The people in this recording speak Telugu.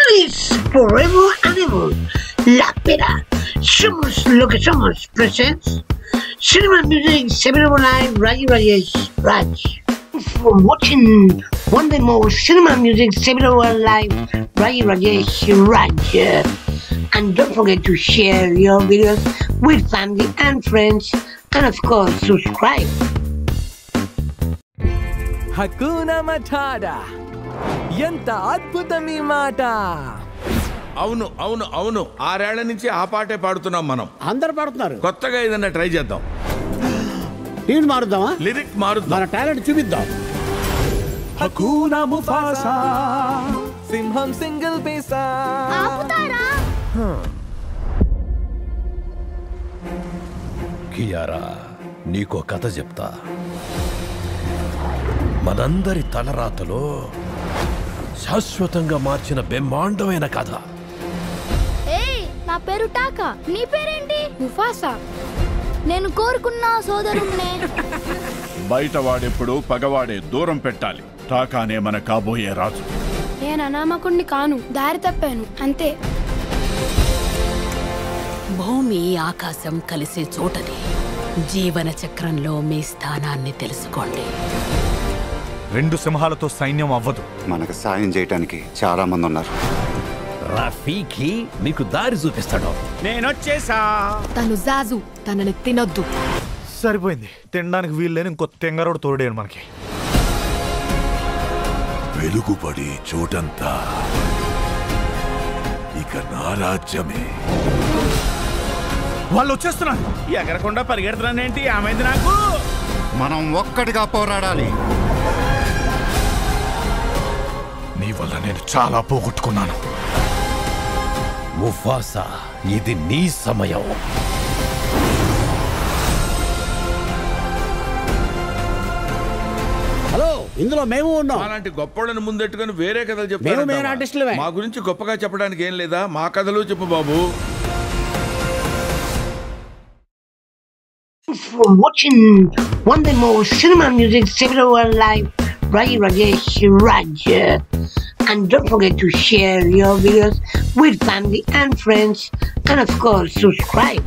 Feliz forever and ever. La Pera. Somos lo que somos. Presents Cinema Music 7 Live Raji Rajesh Raj. For watching one day more Cinema Music 7 Live Raji Rajesh Raj. And don't forget to share your videos with family and friends. And of course, subscribe. Hakuna Matata. ఎంత అద్భుతమీ మాట. అవును అవును అవును 6 ఏళ్ల నుంచి ఆ పాటే పాడుతున్నాం మనం. అందరు పాడుతున్నారు. కొత్తగా ఏదైనా ట్రై చేద్దాం. ట్యూన్ మారుద్దామా? లిరిక్ మారుద్దాం. మన టాలెంట్ చూపిద్దాం. హకూనా ముఫాసా సింహం సింగిల్ పీసా. ఆపుతారా? కియారా, నీకో కథ చెప్తా. మనందరి తలరాతలో శాశ్వతంగా మార్చిన బ్రహ్మాండమైన కథ. ఏయ్, నా పేరు టాకా. నీ పేరేంటి? ముఫాసా. నేను కోరుకున్న సోదరుణ్ణే. బయట వాడెప్పుడు పగవాడే దూరం పెట్టాలి. టాకానే మన కాబోయే రాజు. నేను అనామకుణ్ణి కాను, దారి తప్పాను అంతే. భూమి ఆకాశం కలిసే చోటది. జీవన చక్రంలో మీ స్థానాన్ని తెలుసుకోండి. 2 సింహాలతో సైన్యం అవ్వదు. మనకు సాయం చేయడానికి చాలా మంది ఉన్నారు. రఫీకి మీకు దారి చూపిస్తాడు. నేనొచ్చేసా. తను జాజు, తనని తినొద్దు. సరిపోయింది. తినడానికి వీల్లేని ఇంకో తెంగరోడు తోడేను మనకి. వెలుగుపడి చోటంతా ఇక నా రాజ్యమే. వాళ్ళు వచ్చేస్తున్నారు. ఎగరకుండా పరిగెడుతున్నానేంటి? ఆమెది నాకు. మనం ఒక్కటిగా పోరాడాలి. నీ వల్ల నేను చాలా పోగొట్టుకున్నాను. ముఫాసా, ఇది నీ సమయం. హలో, ఇందులో మేము ఉన్నాం. అలాంటి గొప్పవాళ్ళని ముందెట్టుకొని వేరే కథలు మేము మెయిన్ చెప్తారు. ఆర్టిస్టులమే. మా గురించి గొప్పగా చెప్పడానికి ఏం లేదా? మా కథలు చెప్పు బాబు. For watching one day more Cinema Music 7 Live Raji Rajesh Raj. And don't forget to share your videos with family and friends. And of course, subscribe.